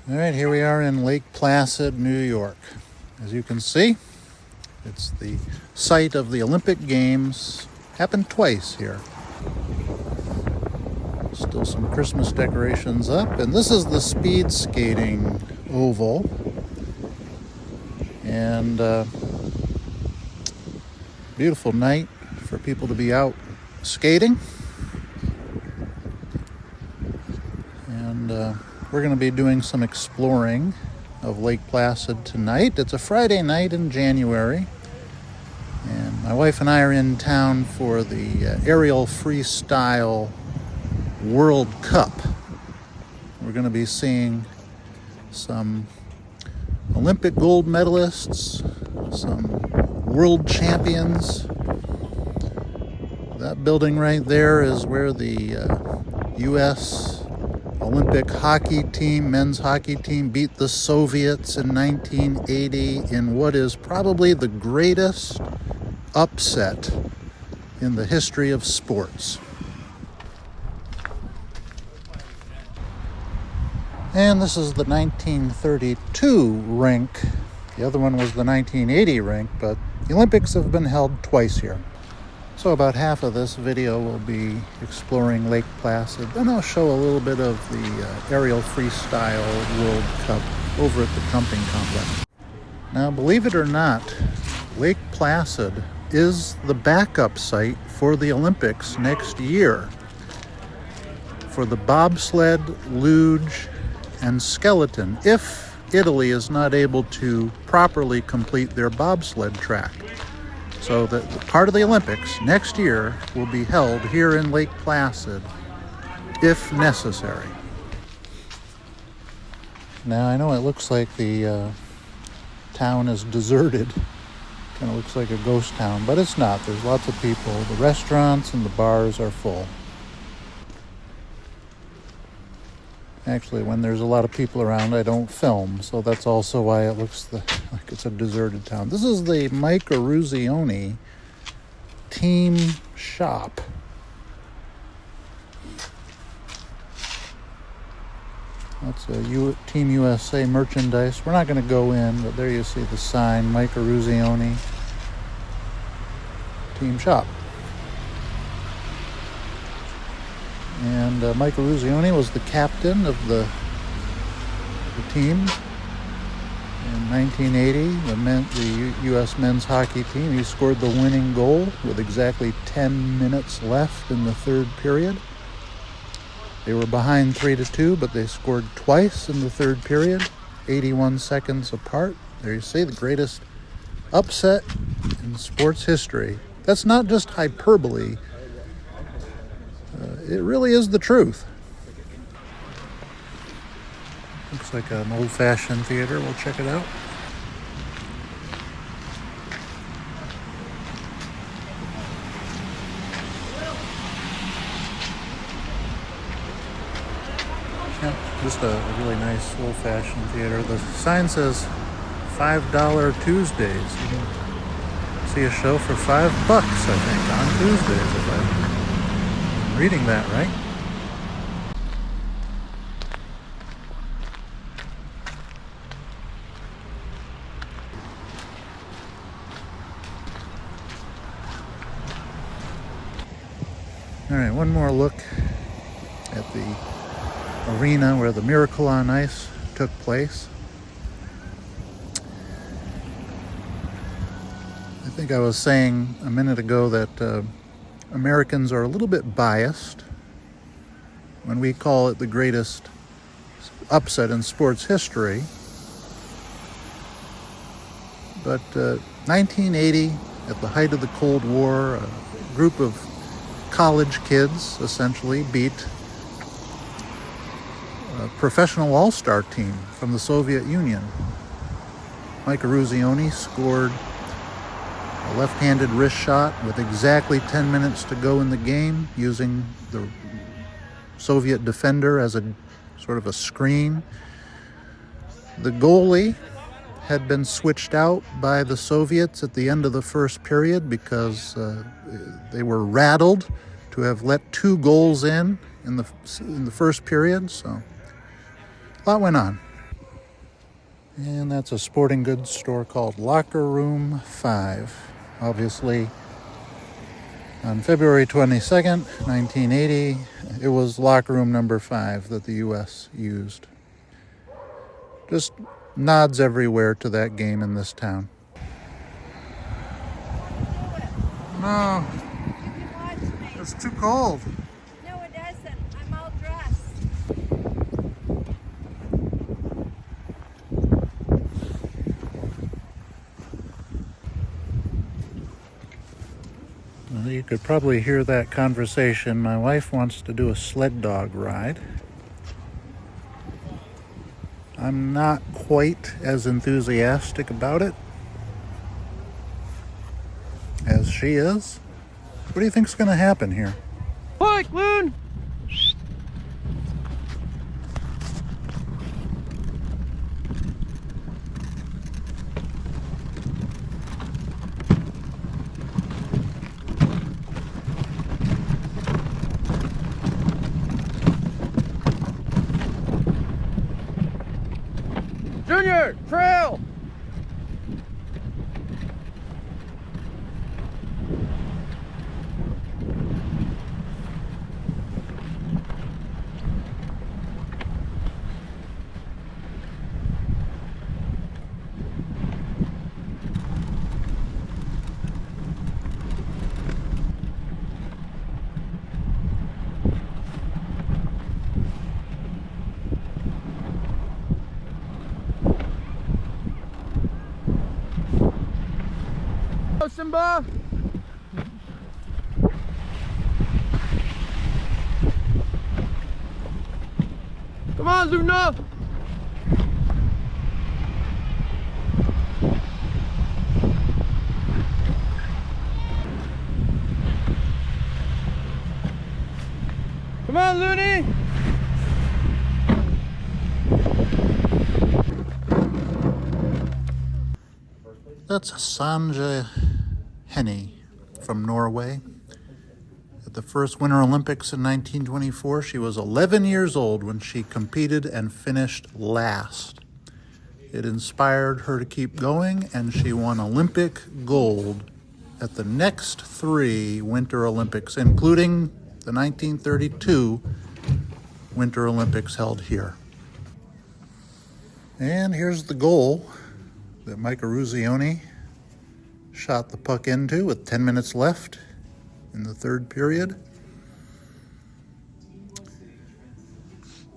All right, here we are in Lake Placid, New York. As you can see, it's the site of the Olympic Games. Happened twice here. Still some Christmas decorations up, and this is the speed skating oval. And beautiful night for people to be out skating. And we're going to be doing some exploring of Lake Placid tonight. It's a Friday night in January, and my wife and I are in town for the Aerial Freestyle World Cup. We're going to be seeing some Olympic gold medalists, some world champions. That building right there is where the U.S. Olympic hockey team, men's hockey team, beat the Soviets in 1980 in what is probably the greatest upset in the history of sports. And this is the 1932 rink. The other one was the 1980 rink, but the Olympics have been held twice here. So about half of this video will be exploring Lake Placid. Then I'll show a little bit of the Aerial Freestyle World Cup over at the camping complex. Now, believe it or not, Lake Placid is the backup site for the Olympics next year for the bobsled, luge, and skeleton, if Italy is not able to properly complete their bobsled track. So the part of the Olympics next year will be held here in Lake Placid, if necessary. Now, I know it looks like the town is deserted. Kind of looks like a ghost town, but it's not. There's lots of people. The restaurants and the bars are full. Actually, when there's a lot of people around, I don't film, so that's also why it looks like it's a deserted town. This is the Mike Eruzione team shop. That's a Team USA merchandise. We're not going to go in, but there you see the sign, Mike Eruzione team shop. And Mike Eruzione was the captain of the team in 1980, the U.S. men's hockey team. He scored the winning goal with exactly 10 minutes left in the third period. They were behind 3-2, but they scored twice in the third period, 81 seconds apart. There you see the greatest upset in sports history. That's not just hyperbole. It really is the truth. Looks like an old-fashioned theater. We'll check it out. Yeah, just a really nice old-fashioned theater. The sign says $5 Tuesdays. You can see a show for $5, I think, on Tuesdays, if I'm reading that right. All right, one more look at the arena where the Miracle on Ice took place. I think I was saying a minute ago that Americans are a little bit biased when we call it the greatest upset in sports history. But 1980, at the height of the Cold War, a group of college kids essentially beat a professional all-star team from the Soviet Union. Mike Eruzione scored a left-handed wrist shot with exactly 10 minutes to go in the game, using the Soviet defender as a sort of a screen. The goalie had been switched out by the Soviets at the end of the first period because they were rattled to have let 2 goals in the first period. So a lot went on. And that's a sporting goods store called Locker Room 5. Obviously, on February 22nd, 1980, it was locker room number 5 that the U.S. used. Just nods everywhere to that game in this town. No, it's too cold. No, it doesn't. I'm all dressed. Well, you could probably hear that conversation. My wife wants to do a sled dog ride. I'm not quite as enthusiastic about it as she is. What do you think's going to happen here? Pike, Loon! Junior, trail! Go, Simba! Come on, Luna! Come on, Looney! That's Sanja Hennie from Norway. At the first Winter Olympics in 1924, she was 11 years old when she competed and finished last. It inspired her to keep going, and she won Olympic gold at the next 3 Winter Olympics, including the 1932 Winter Olympics held here. And here's the goal that Mike Eruzione shot the puck into with 10 minutes left in the third period.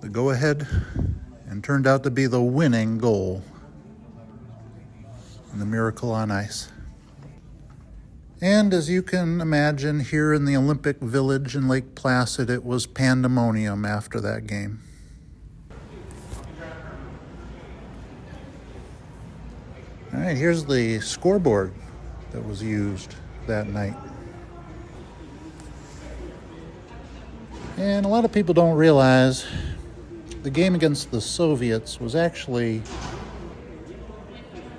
The go-ahead, and turned out to be the winning goal in the Miracle on Ice. And as you can imagine, here in the Olympic Village in Lake Placid, it was pandemonium after that game. All right, here's the scoreboard that was used that night. And a lot of people don't realize the game against the Soviets was actually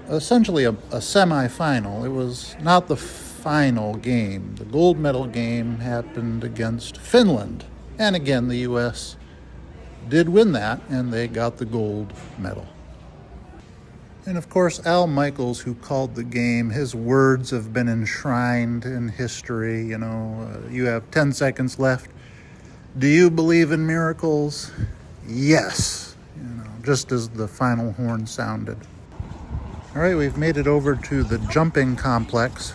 essentially a semifinal. It was not the final game. The gold medal game happened against Finland. And again, the U.S. did win that, and they got the gold medal. And of course, Al Michaels, who called the game, his words have been enshrined in history. You know, you have 10 seconds left. Do you believe in miracles? Yes. You know, just as the final horn sounded. All right, we've made it over to the jumping complex.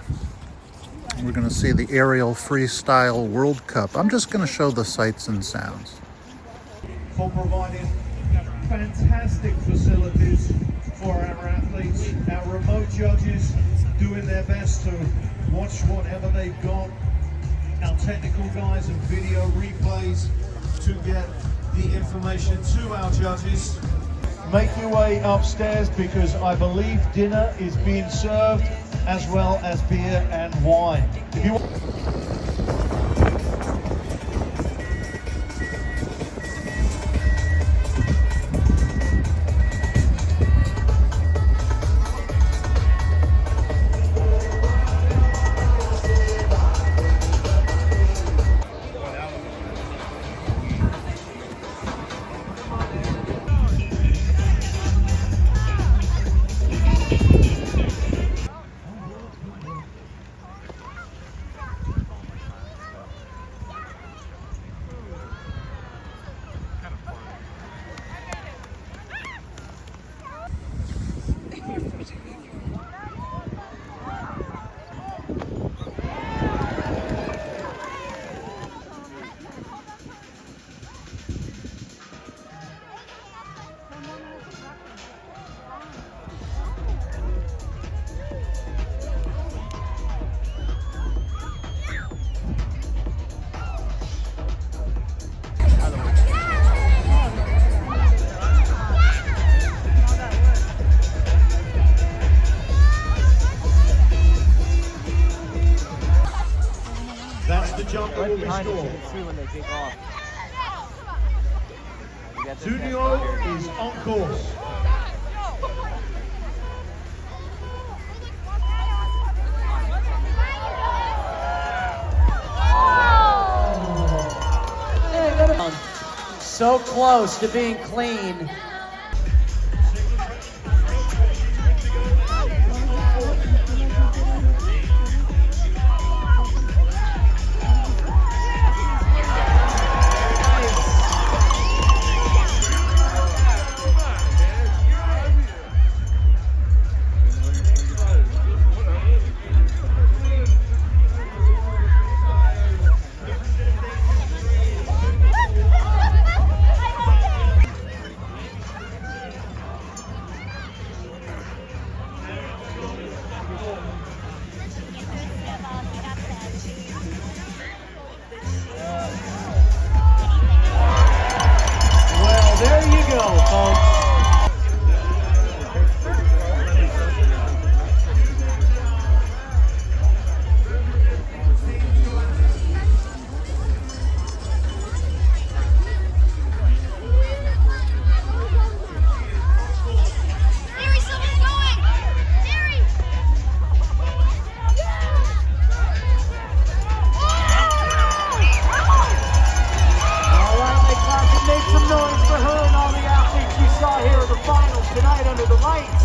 We're going to see the Aerial Freestyle World Cup. I'm just going to show the sights and sounds. For providing fantastic facilities for our athletes, our remote judges doing their best to watch whatever they've got, our technical guys and video replays to get the information to our judges. Make your way upstairs because I believe dinner is being served as well as beer and wine. If you behind us, you score. can see when they take off. Junio is on course. So close to being clean. Well, there you go, folks. All right, Lake Placid, make some noise for her and all the athletes we saw here in the finals tonight under the lights.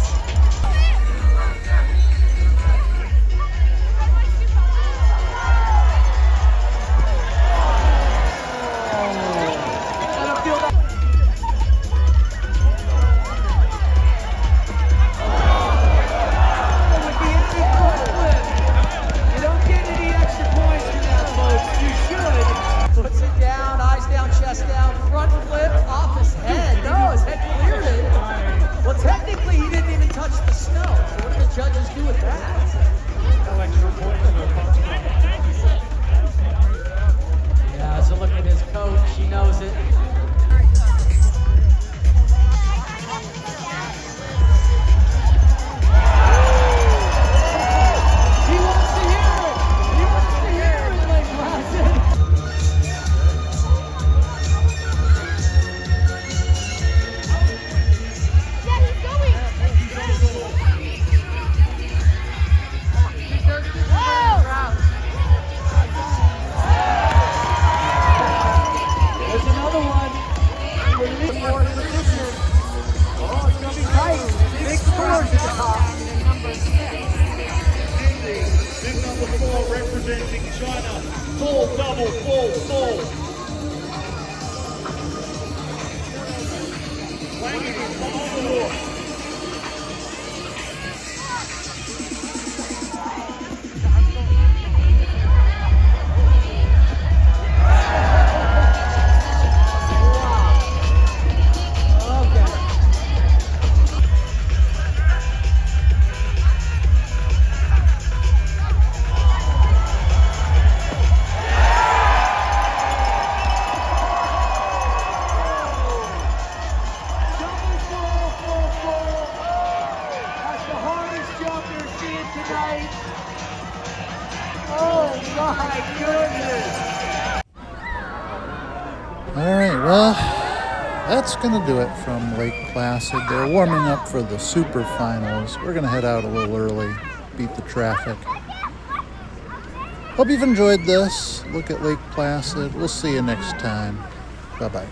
Let 'em feel that. That would be a big front flip. You don't get any extra points for that, folks. You should. Puts it down, eyes down, chest down, front flip off his head. No, his head cleared it. Well, technically, he didn't even touch the snow. So what do the judges do with that? Yeah, so look at his coach. He knows it. He wants to hear it. He wants to hear it, Lake Placid. There's another one. Fourth position. Oh, it's going to be tight. Big scores at the top. Big number 4 representing China. Full, double, full, full. Wang is on the wall. Tonight. Oh my goodness. All right, well, that's going to do it from Lake Placid. They're warming up for the super finals. We're going to head out a little early, beat the traffic. Hope you've enjoyed this. Look at Lake Placid. We'll see you next time. Bye-bye.